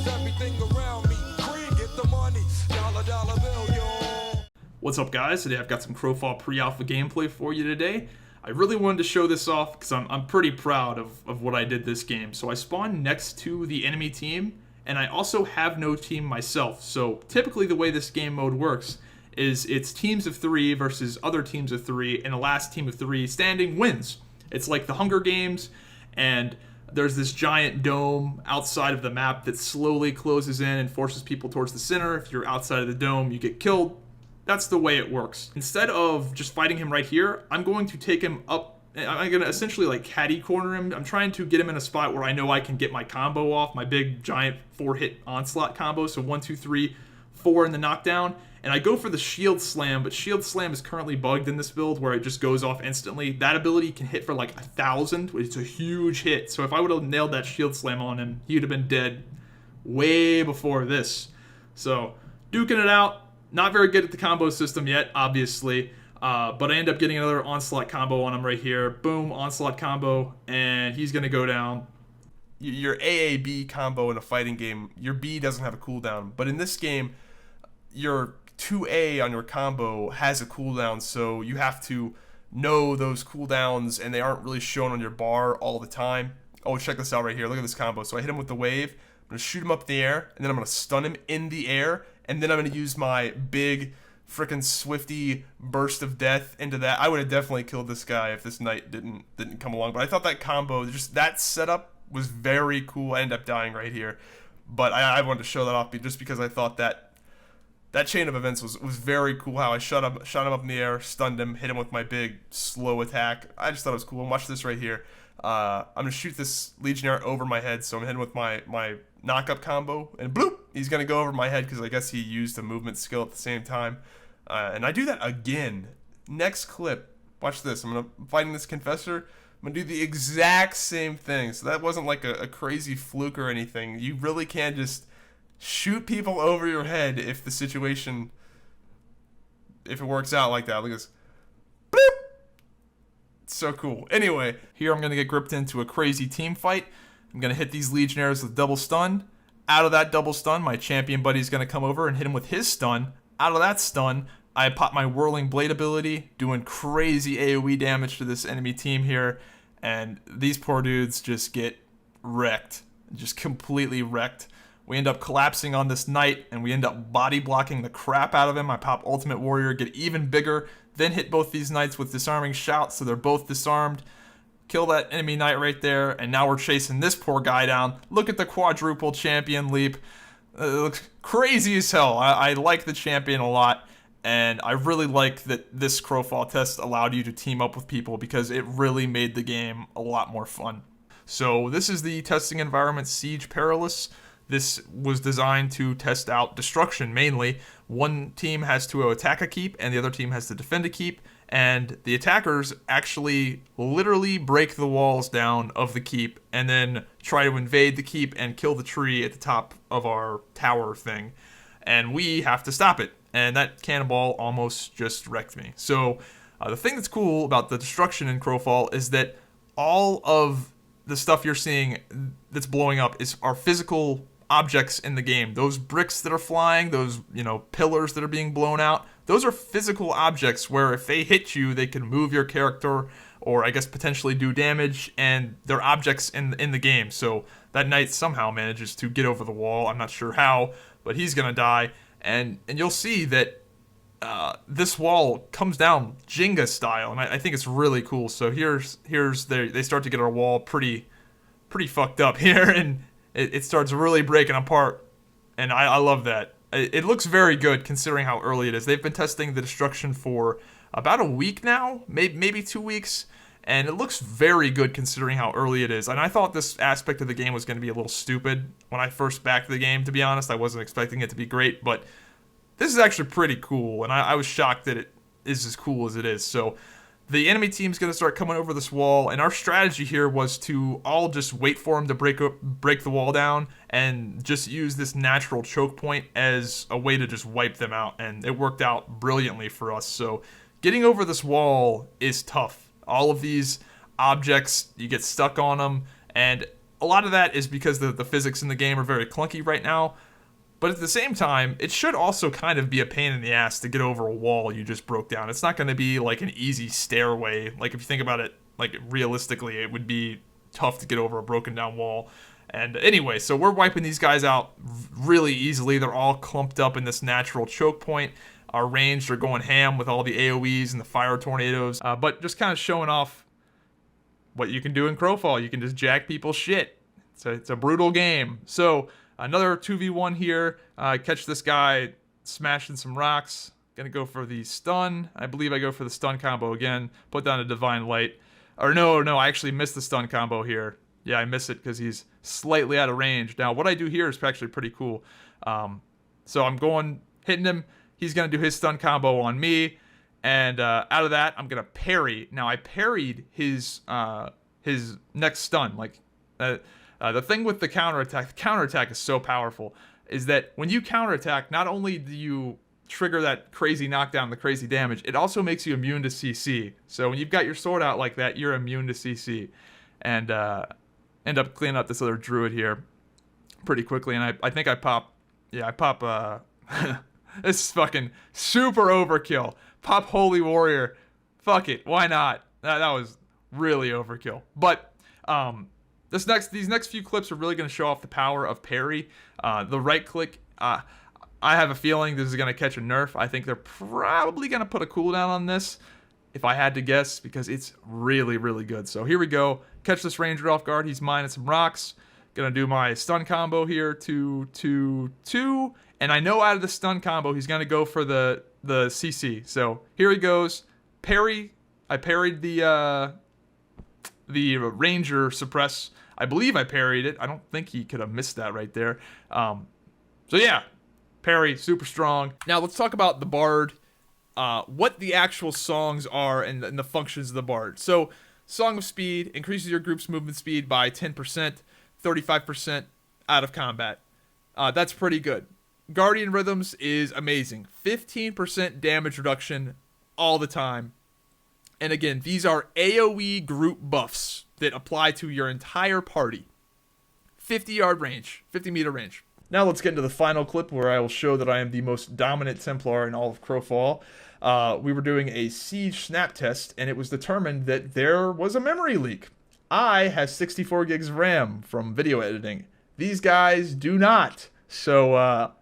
everything around me. Green, get the money. Dollar bill, yo. What's up, guys? Today I've got some Crowfall Pre-Alpha gameplay for you today. I really wanted to show this off because I'm pretty proud of what I did this game. So I spawned next to the enemy team, and I also have no team myself. So typically the way this game mode works is it's teams of 3 versus other teams of 3, and the last team of 3 standing wins. It's like the Hunger Games, and there's this giant dome outside of the map that slowly closes in and forces people towards the center. If you're outside of the dome, you get killed. That's the way it works. Instead of just fighting him right here, I'm going to take him up. I'm going to essentially like caddy corner him. I'm trying to get him in a spot where I know I can get my combo off, my big giant 4-hit onslaught combo. So 1, 2, 3, 4 in the knockdown. And I go for the shield slam, but shield slam is currently bugged in this build where it just goes off instantly. That ability can hit for like 1,000, which is a huge hit. So if I would have nailed that shield slam on him, he would have been dead way before this. So duking it out. Not very good at the combo system yet, obviously, but I end up getting another onslaught combo on him right here. Boom, onslaught combo, and he's going to go down. Your AAB combo in a fighting game, your B doesn't have a cooldown, but in this game, your 2A on your combo has a cooldown, so you have to know those cooldowns, and they aren't really shown on your bar all the time. Oh, check this out right here. Look at this combo. So I hit him with the wave. I'm going to shoot him up in the air, and then I'm going to stun him in the air, and then I'm going to use my big frickin' swifty burst of death into that. I would have definitely killed this guy if this knight didn't come along. But I thought that combo, just that setup was very cool. I ended up dying right here. But I wanted to show that off just because I thought that chain of events was very cool. How I shot him up in the air, stunned him, hit him with my big slow attack. I just thought it was cool. And watch this right here. I'm going to shoot this Legionnaire over my head. So I'm hitting with my knock-up combo, and bloop, he's going to go over my head because I guess he used a movement skill at the same time. And I do that again. Next clip, watch this. I'm fighting this Confessor. I'm going to do the exact same thing. So that wasn't like a crazy fluke or anything. You really can just shoot people over your head if the situation, if it works out like that. Look at this. Bloop! It's so cool. Anyway, here I'm going to get gripped into a crazy team fight. I'm going to hit these Legionnaires with double stun. Out of that double stun, my champion buddy is going to come over and hit him with his stun. Out of that stun, I pop my Whirling Blade ability, doing crazy AoE damage to this enemy team here. And these poor dudes just get wrecked. Just completely wrecked. We end up collapsing on this knight, and we end up body blocking the crap out of him. I pop Ultimate Warrior, get even bigger, then hit both these knights with Disarming Shout, so they're both disarmed. Kill that enemy knight right there, and now we're chasing this poor guy down. Look at the quadruple champion leap. It looks crazy as hell. I like the champion a lot, and I really like that this Crowfall test allowed you to team up with people because it really made the game a lot more fun. So this is the testing environment Siege Perilous. This was designed to test out destruction mainly. One team has to attack a keep, and the other team has to defend a keep. And the attackers actually literally break the walls down of the keep and then try to invade the keep and kill the tree at the top of our tower thing. And we have to stop it. And that cannonball almost just wrecked me. So the thing that's cool about the destruction in Crowfall is that all of the stuff you're seeing that's blowing up are physical objects in the game. Those bricks that are flying, those pillars that are being blown out, those are physical objects where if they hit you, they can move your character or I guess potentially do damage, and they're objects in the game. So that knight somehow manages to get over the wall. I'm not sure how, but he's gonna die, and you'll see that this wall comes down Jenga style, and I think it's really cool. So here's they start to get our wall pretty fucked up here, and it starts really breaking apart, and I love that. It looks very good considering how early it is. They've been testing the destruction for about a week now, maybe 2 weeks, and it looks very good considering how early it is. And I thought this aspect of the game was going to be a little stupid when I first backed the game, to be honest. I wasn't expecting it to be great, but this is actually pretty cool, and I was shocked that it is as cool as it is. So the enemy team's going to start coming over this wall, and our strategy here was to all just wait for him to break the wall down and just use this natural choke point as a way to just wipe them out, and it worked out brilliantly for us. So getting over this wall is tough. All of these objects, you get stuck on them, and a lot of that is because the physics in the game are very clunky right now. But at the same time, it should also kind of be a pain in the ass to get over a wall you just broke down. It's not going to be like an easy stairway. Like if you think about it, like realistically, it would be tough to get over a broken down wall. And anyway, so we're wiping these guys out really easily. They're all clumped up in this natural choke point. Our ranged are going ham with all the AoEs and the fire tornadoes. But just kind of showing off what you can do in Crowfall. You can just jack people's shit. It's a brutal game. So another 2v1 here. Catch this guy smashing some rocks. Gonna go for the stun. I believe I go for the stun combo again. Put down a Divine Light. Or no, I actually missed the stun combo here. Yeah, I miss it because he's slightly out of range. Now, what I do here is actually pretty cool. So I'm hitting him. He's going to do his stun combo on me. And out of that, I'm going to parry. Now, I parried his next stun. Like, the thing with the counterattack is so powerful, is that when you counterattack, not only do you trigger that crazy knockdown, the crazy damage, it also makes you immune to CC. So when you've got your sword out like that, you're immune to CC. And end up cleaning up this other druid here pretty quickly. And I think I pop this is fucking super overkill. Pop Holy Warrior. Fuck it, why not? That was really overkill. But these next few clips are really going to show off the power of parry. The right click, I have a feeling this is going to catch a nerf. I think they're probably going to put a cooldown on this, if I had to guess, because it's really, really good. So here we go. Catch this ranger off guard. He's mining some rocks. Gonna do my stun combo here. 2, 2, 2. And I know out of the stun combo, he's gonna go for the CC. So here he goes. Parry. I parried the ranger suppress. I believe I parried it. I don't think he could have missed that right there. So yeah, parry, super strong. Now let's talk about the bard. What the actual songs are and the functions of the bard. So, Song of Speed increases your group's movement speed by 10%, 35% out of combat. That's pretty good. Guardian Rhythms is amazing. 15% damage reduction all the time. And again, these are AoE group buffs that apply to your entire party. 50-yard range, 50-meter range. Now let's get into the final clip where I will show that I am the most dominant Templar in all of Crowfall. We were doing a siege snap test, and it was determined that there was a memory leak. I have 64 gigs of RAM from video editing. These guys do not. So,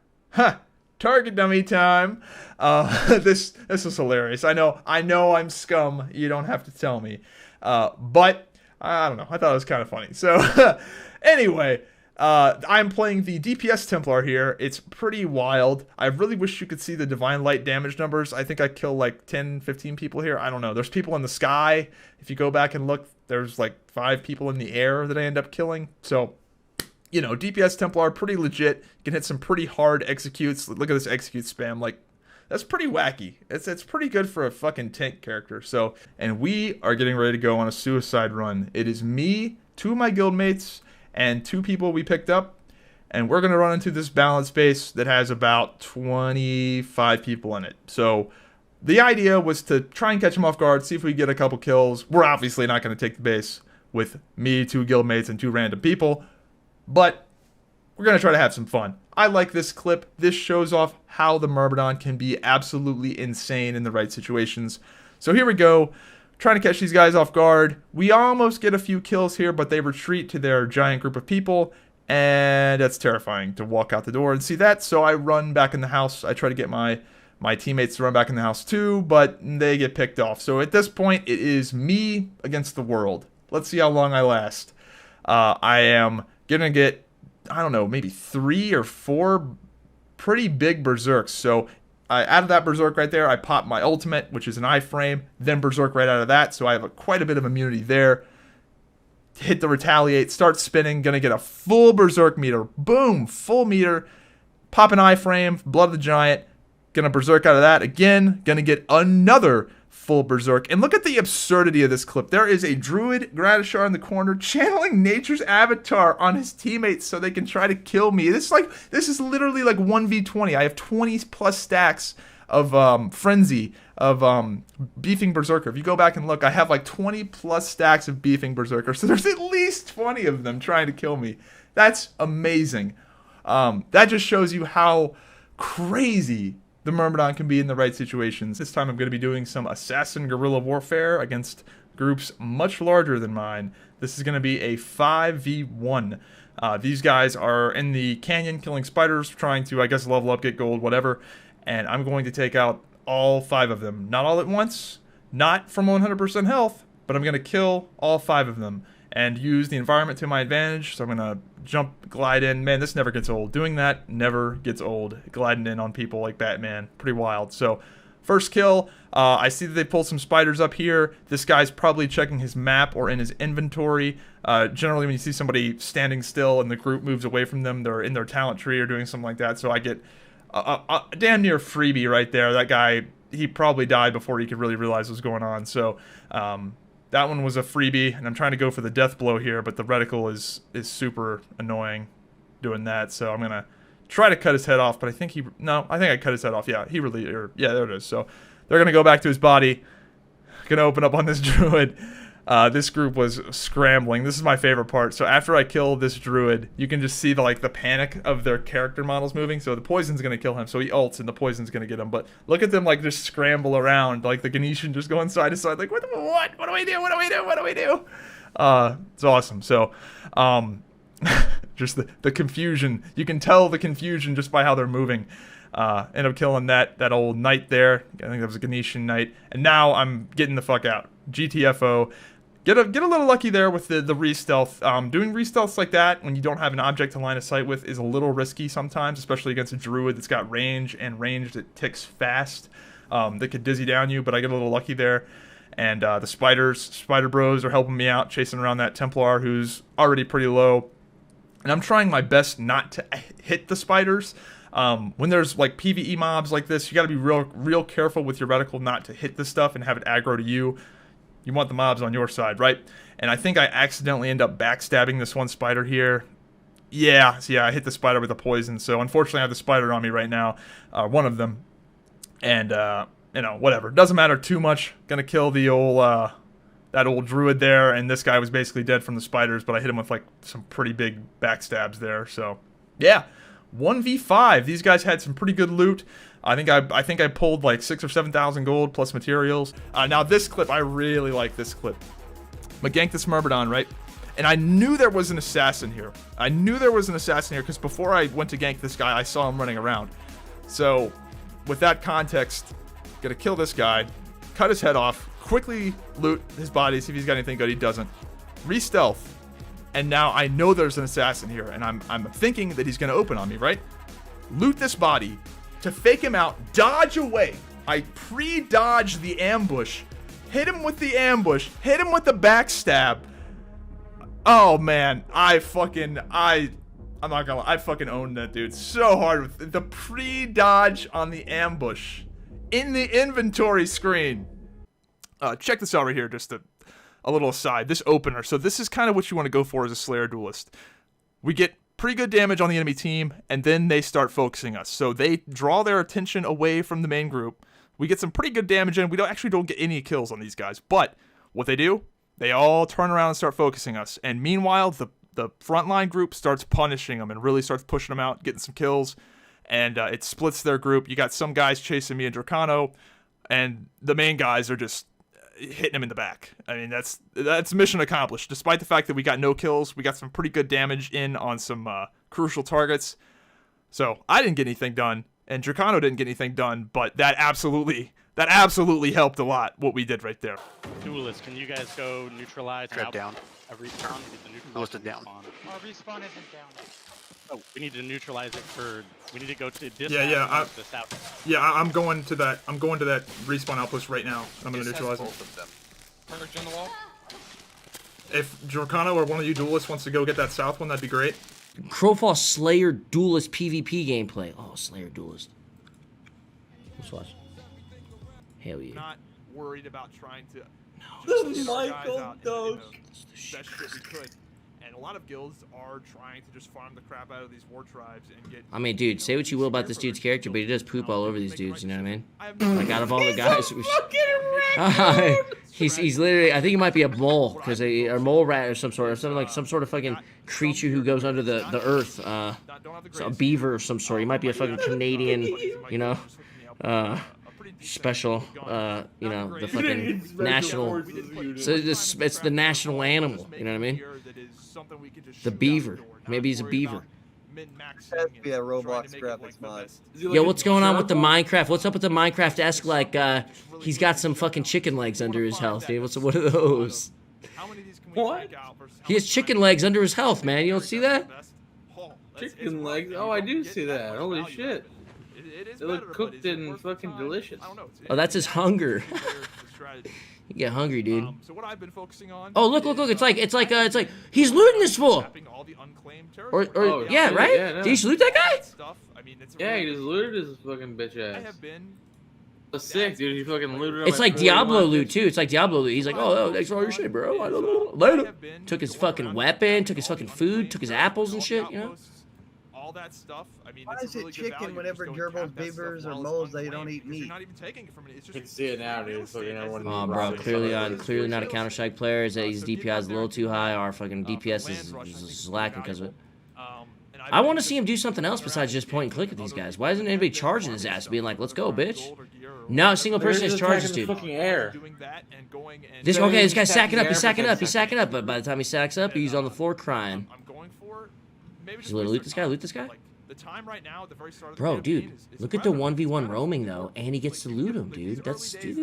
target dummy time. This is hilarious. I know I'm scum. You don't have to tell me. But I don't know. I thought it was kind of funny. So, anyway. I'm playing the DPS Templar here. It's pretty wild. I really wish you could see the Divine Light damage numbers. I think I kill like 10, 15 people here. I don't know. There's people in the sky. If you go back and look, there's like 5 people in the air that I end up killing. So, DPS Templar, pretty legit. You can hit some pretty hard executes. Look at this execute spam. Like, that's pretty wacky. It's pretty good for a fucking tank character. So, and we are getting ready to go on a suicide run. It is me, 2 of my guildmates, and 2 people we picked up, and we're going to run into this balance base that has about 25 people in it. So the idea was to try and catch them off guard, see if we get a couple kills. We're obviously not going to take the base with me, 2 guildmates, and 2 random people, but we're going to try to have some fun. I like this clip. This shows off how the Myrmidon can be absolutely insane in the right situations. So here we go. Trying to catch these guys off guard. We almost get a few kills here, but they retreat to their giant group of people, and that's terrifying to walk out the door and see that. So I run back in the house. I try to get my teammates to run back in the house too, but they get picked off. So at this point, it is me against the world. Let's see how long I last. I am gonna get, I don't know, maybe 3 or 4 pretty big berserks. So out of that berserk right there, I pop my ultimate, which is an iframe, then berserk right out of that, so I have quite a bit of immunity there. Hit the retaliate, start spinning, gonna get a full berserk meter. Boom, full meter. Pop an iframe, blood of the giant, gonna berserk out of that again, gonna get another full berserk. And look at the absurdity of this clip. There is a druid Gratishar in the corner channeling nature's avatar on his teammates so they can try to kill me. This is literally like 1v20. I have 20 plus stacks of frenzy of beefing berserker. If you go back and look, I have like 20 plus stacks of beefing berserker. So there's at least least 20 of them trying to kill me. That's amazing. That just shows you how crazy the Myrmidon can be in the right situations. This time I'm going to be doing some assassin guerrilla warfare against groups much larger than mine. This is going to be a 5v1. These guys are in the canyon killing spiders, trying to, I guess, level up, get gold, whatever. And I'm going to take out all 5 of them. Not all at once, not from 100% health, but I'm going to kill all 5 of them and use the environment to my advantage. So I'm going to jump, glide in. Man, this never gets old. Doing that never gets old. Gliding in on people like Batman. Pretty wild. So first kill, I see that they pulled some spiders up here. This guy's probably checking his map or in his inventory. Generally, when you see somebody standing still and the group moves away from them, they're in their talent tree or doing something like that. So I get a damn near freebie right there. That guy, he probably died before he could really realize what was going on. So that one was a freebie, and I'm trying to go for the death blow here, but the reticle is super annoying doing that. So I'm going to try to cut his head off, but I think I cut his head off. Yeah, yeah, there it is. So they're going to go back to his body. Going to open up on this druid. This group was scrambling. This is my favorite part. So after I kill this druid, you can just see the panic of their character models moving. So the poison's going to kill him. So he ults and the poison's going to get him. But look at them just scramble around. Like the Ganeshan just going side to side. Like, what? What do we do? What do we do? What do we do? It's awesome. So, just the confusion. You can tell the confusion just by how they're moving. End up killing that old knight there. I think that was a Ganeshan knight. And now I'm getting the fuck out. GTFO. Get a little lucky there with the re-stealth. Doing re-stealths like that when you don't have an object to line of sight with is a little risky sometimes, especially against a druid that's got range and range that ticks fast. That could dizzy down you, but I get a little lucky there. And the spider bros are helping me out, chasing around that Templar who's already pretty low. And I'm trying my best not to hit the spiders. When there's PvE mobs like this, you got to be real careful with your reticle not to hit the stuff and have it aggro to you. You want the mobs on your side, right? And I think I accidentally end up backstabbing this one spider here. Yeah, I hit the spider with a poison. So unfortunately, I have the spider on me right now, one of them. And whatever, doesn't matter too much. Gonna kill the old that old druid there, and this guy was basically dead from the spiders, but I hit him with some pretty big backstabs there. So yeah, 1v5. These guys had some pretty good loot. I think I pulled 6,000 or 7,000 gold plus materials. Now this clip, I really like this clip. I'm gonna gank this Myrmidon, right? And I knew there was an assassin here. Because before I went to gank this guy, I saw him running around. So with that context, gonna kill this guy, cut his head off, quickly loot his body, see if he's got anything good. He doesn't. Re-stealth. And now I know there's an assassin here, and I'm thinking that he's gonna open on me, right? Loot this body to fake him out, dodge away. I pre-dodge the ambush, hit him with the ambush, hit him with the backstab. Oh man, I'm not gonna lie, I fucking owned that dude so hard with the pre-dodge on the ambush in the inventory screen. Check this out right here, just a little aside. This opener, so this is kind of what you want to go for as a Slayer Duelist. We get pretty good damage on the enemy team, and then they start focusing us. So they draw their attention away from the main group. We get some pretty good damage in. We don't get any kills on these guys. But what they do, they all turn around and start focusing us. And meanwhile, the frontline group starts punishing them and really starts pushing them out, getting some kills. And it splits their group. You got some guys chasing me and Dracano, and the main guys are just hitting him in the back. I mean, that's mission accomplished. Despite the fact that we got no kills, we got some pretty good damage in on some crucial targets. So I didn't get anything done, and Dracano didn't get anything done, but that absolutely helped a lot, what we did right there. Duelist, can you guys go neutralize? Trap down. Every round, Duelist is down. Our respawn isn't down. Oh, we need to neutralize it for. We need to go to this. This out. Yeah, I'm going to that respawn outpost right now. I'm gonna neutralize them. Purge on the wall. If Dracano or one of you duelists wants to go get that south one, that'd be great. Crowfall Slayer Duelist PvP gameplay. Oh, Slayer Duelist. Let's watch. Hell yeah. Not worried about trying to. No. Michael, no. Best shit we could. And a lot of guilds are trying to just farm the crap out of these war tribes and get. I mean, dude, say what you will about this dude's character, but he does poop all over these dudes. You know what I mean? Like out of all the guys, he's literally. I think he might be a mole, because a mole rat or some sort of fucking creature who goes under the earth. So a beaver of some sort. He might be a fucking Canadian, you know, special, you know, the fucking national. So it's the national animal. You know what I mean? The beaver. Maybe he's a beaver. Has to be a Roblox graphics mod. Yo, what's going on with the Minecraft? What's up with the Minecraft-esque, like, he's got some fucking chicken legs under his health, dude. What are those? What? He has chicken legs under his health, man. You don't see that? Chicken legs? Oh, I do see that. Holy shit. They look cooked and fucking delicious. Oh, that's his hunger. You get hungry, dude. So what I've been focusing on. Oh, look! It's like he's looting this fool. Or Oh, yeah, shit, right? yeah, no. Did he just loot that guy? Yeah, he just looted his fucking bitch ass. That's sick, dude. He fucking looted. It's like Diablo loot too. It's like Diablo loot. He's like, oh, thanks for all your shit, bro. I don't know. Later. Took his fucking weapon, took his fucking food, took his apples and shit. You know. All that stuff. I mean, Why it's is a it really good chicken value. whenever Just going gerbils, cap that beavers, stuff or while moles it's they don't unclaimed, eat because meat? You're not even taking it from it. It's just You can see it now, dude. Fucking everyone. Oh, bro, clearly not a Counter-Strike player. His DPI is a little too high. Our fucking DPS is lacking because of it. I want to see him do something else besides just point and click at these guys. Why isn't anybody charging his ass, being like, let's go, bitch? No, a single person is charging this dude. Fucking air. This guy's sacking up. He's sacking up. But by the time he sacks up, he's on the floor crying. He's gonna loot this guy. Loot this guy. Bro, dude, look at the 1v1 roaming though, and he gets to loot him, dude. That's dude.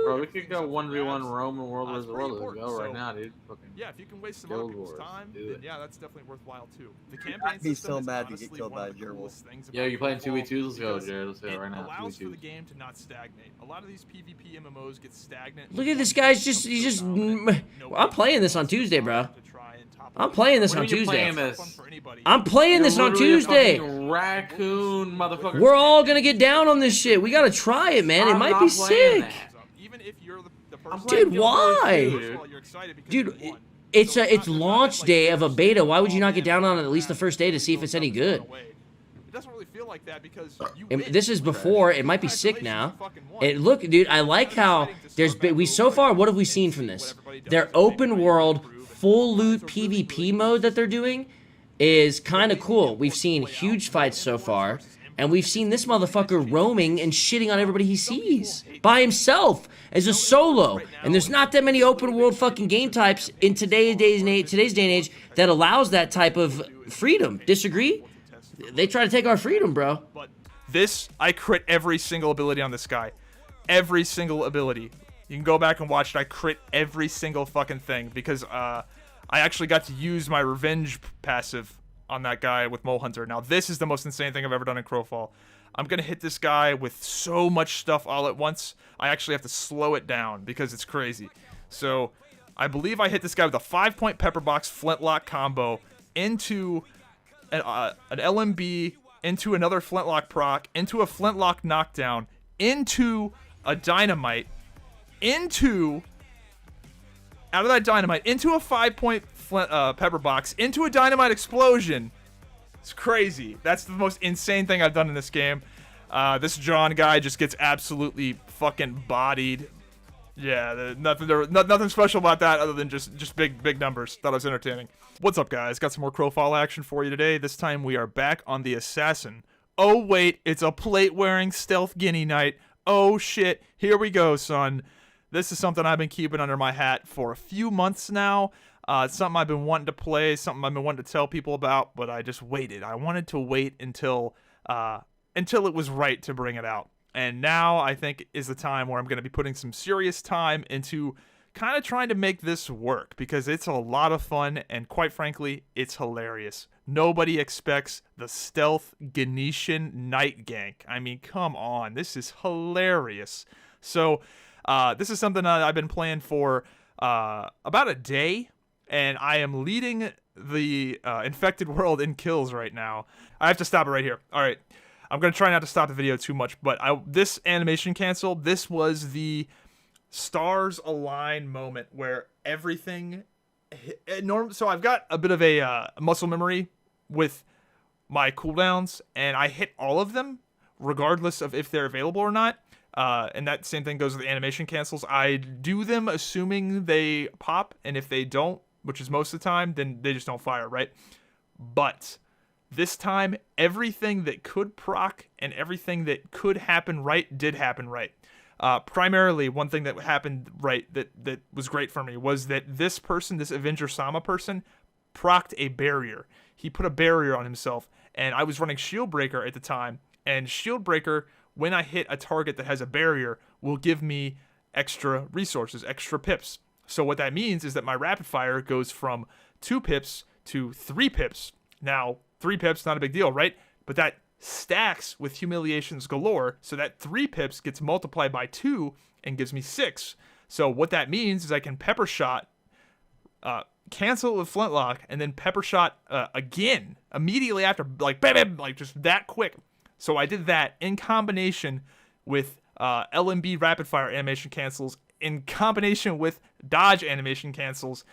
Bro, we could go 1v1 Rome and World Wars the World. Let's go right now, dude. Fucking yeah, if you can waste some Guild other people's Wars, time, do then it. yeah, that's definitely worthwhile too. The campaign I'd be system so is mad to honestly get killed one by of the gerbils. coolest things Yo, about you playing Crowfall 2v2s? Let's go, because Jared. Let's do it right now. It allows for the 2v2s. game to not stagnate. A lot of these PvP MMOs get stagnant. Look at this guy's just. I'm playing this on Tuesday, bro. I'm playing this When on are you Tuesday. playing this? I'm playing this on Literally a Tuesday. fucking raccoon, motherfucker. We're all gonna get down on this shit. We gotta try it, man. It I'm might not be playing sick. that. Even if you're the person Dude, Guild Wars why? too, Dude, it's launch day of a beta. Why would you not get down on it at least the first day to see if it's any good? It doesn't really feel like that because This is before. It might be sick now. Look, dude, I like how there's been. So far, what have we seen from this? Their open world, full loot PvP mode that they're doing is kind of cool. We've seen huge fights so far, and we've seen this motherfucker roaming and shitting on everybody he sees by himself as a solo. And there's not that many open world fucking game types in today's day and age that allows that type of freedom. Disagree? They try to take our freedom, bro. But this, I crit every single ability on this guy. Every single ability. You can go back and watch it. I crit every single fucking thing because I actually got to use my revenge passive on that guy with Mole Hunter. Now, this is the most insane thing I've ever done in Crowfall. I'm going to hit this guy with so much stuff all at once, I actually have to slow it down because it's crazy. So, I believe I hit this guy with a 5-point pepper box flintlock combo into an LMB, into another flintlock proc, into a flintlock knockdown, into a dynamite, out of that dynamite, into a 5-point pepper box, into a dynamite explosion. It's crazy. That's the most insane thing I've done in this game. This John guy just gets absolutely fucking bodied. Yeah, nothing special about that other than just big numbers. Thought it was entertaining. What's up, guys? Got some more Crowfall action for you today. This time we are back on the Assassin. Oh wait, it's a plate-wearing stealth guinea knight. Oh shit, here we go, son. This is something I've been keeping under my hat for a few months now. It's something I've been wanting to play, something I've been wanting to tell people about, but I just waited. I wanted to wait until it was right to bring it out. And now I think is the time where I'm going to be putting some serious time into kind of trying to make this work because it's a lot of fun and quite frankly, it's hilarious. Nobody expects the stealth Ganetian night gank. I mean, come on. This is hilarious. So, this is something I've been playing for about a day, and I am leading the infected world in kills right now. I have to stop it right here. All right. I'm going to try not to stop the video too much, but this animation canceled. This was the stars align moment where everything So I've got a bit of a muscle memory with my cooldowns, and I hit all of them regardless of if they're available or not. And that same thing goes with the animation cancels. I do them assuming they pop, and if they don't, which is most of the time, then they just don't fire, right? But this time, everything that could proc and everything that could happen right did happen right. Primarily, one thing that happened right that was great for me was that this person, this Avenger Sama person, procced a barrier. He put a barrier on himself, and I was running Shield Breaker at the time, and Shield Breaker, when I hit a target that has a barrier, will give me extra resources, extra pips. So what that means is that my rapid fire goes from 2 pips to 3 pips. Now, 3 pips, not a big deal, right? But that stacks with Humiliations galore, so that 3 pips gets multiplied by 2 and gives me 6. So what that means is I can Pepper Shot, cancel it with Flintlock, and then Pepper Shot again, immediately after, like, bam, bam, like, just that quick. So I did that in combination with LMB rapid fire animation cancels, in combination with dodge animation cancels.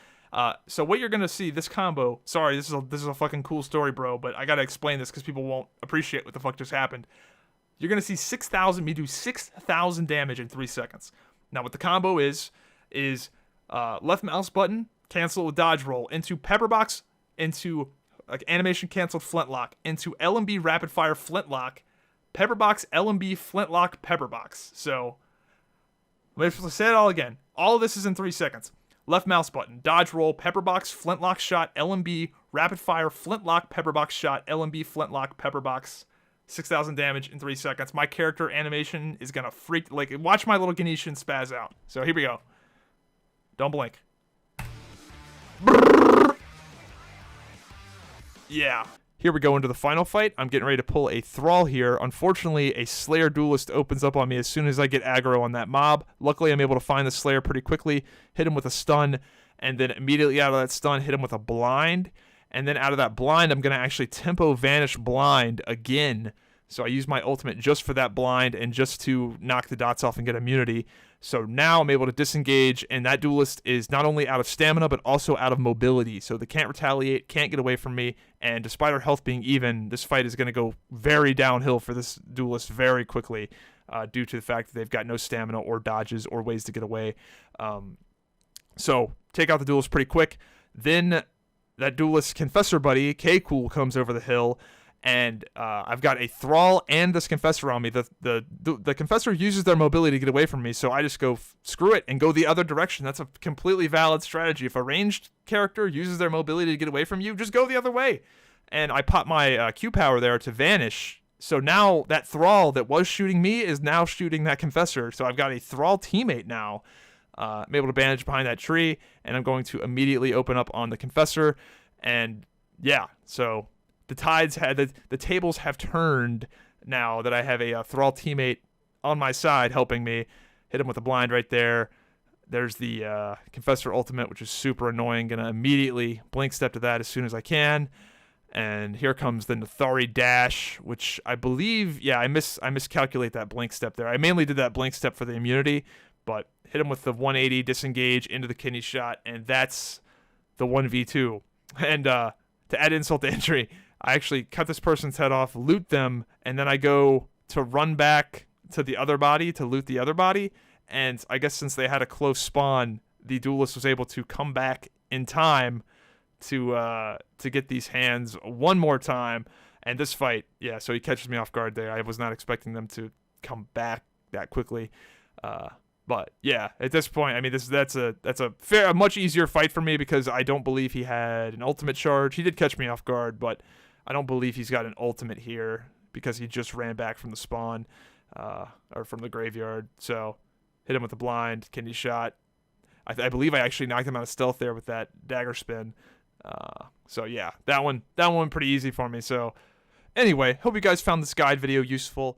So what you're gonna see, this combo, sorry, this is a fucking cool story, bro, but I gotta explain this because people won't appreciate what the fuck just happened. You're gonna see me do 6,000 damage in 3 seconds. Now what the combo is left mouse button, cancel with dodge roll, into pepper box, into like animation canceled Flintlock, into LMB rapid fire Flintlock, pepper box, LMB Flintlock, pepper box. So let's say it all again. All of this is in 3 seconds. Left mouse button, dodge roll, pepper box, Flintlock shot, LMB, rapid fire, Flintlock, pepper box shot, LMB, Flintlock, pepper box, 6,000 damage in 3 seconds. My character animation is gonna freak, like, watch my little Ganeshan spaz out. So here we go. Don't blink. Yeah. Here we go into the final fight. I'm getting ready to pull a Thrall here. Unfortunately, a Slayer Duelist opens up on me as soon as I get aggro on that mob. Luckily, I'm able to find the Slayer pretty quickly, hit him with a stun, and then immediately out of that stun, hit him with a blind. And then out of that blind, I'm going to actually tempo vanish blind again. So I use my ultimate just for that blind and just to knock the dots off and get immunity. So now I'm able to disengage, and that duelist is not only out of stamina, but also out of mobility. So they can't retaliate, can't get away from me, and despite our health being even, this fight is going to go very downhill for this duelist very quickly due to the fact that they've got no stamina or dodges or ways to get away. So take out the duelist pretty quick. Then that duelist Confessor buddy, K-Cool, comes over the hill, and I've got a Thrall and this Confessor on me. The Confessor uses their mobility to get away from me, so I just go, screw it, and go the other direction. That's a completely valid strategy. If a ranged character uses their mobility to get away from you, just go the other way. And I pop my Q power there to vanish. So now that Thrall that was shooting me is now shooting that Confessor. So I've got a Thrall teammate now. I'm able to bandage behind that tree, and I'm going to immediately open up on the Confessor. And yeah, so the tables have turned now that I have a Thrall teammate on my side helping me. Hit him with a blind right there. There's the Confessor ultimate, which is super annoying. Gonna immediately blink step to that as soon as I can. And here comes the Nathari dash, which I believe, yeah, I miscalculate that blink step there. I mainly did that blink step for the immunity, but hit him with the 180 disengage into the kidney shot, and that's the 1v2. And to add insult to injury, I actually cut this person's head off, loot them, and then I go to run back to the other body to loot the other body. And I guess since they had a close spawn, the duelist was able to come back in time to get these hands one more time. And this fight, yeah, so he catches me off guard there. I was not expecting them to come back that quickly. But yeah, at this point, I mean, that's a much easier fight for me because I don't believe he had an ultimate charge. He did catch me off guard, but I don't believe he's got an ultimate here because he just ran back from the spawn or from the graveyard. So hit him with the blind, kidney shot. I believe I actually knocked him out of stealth there with that dagger spin. So yeah, that one pretty easy for me. So anyway, hope you guys found this guide video useful.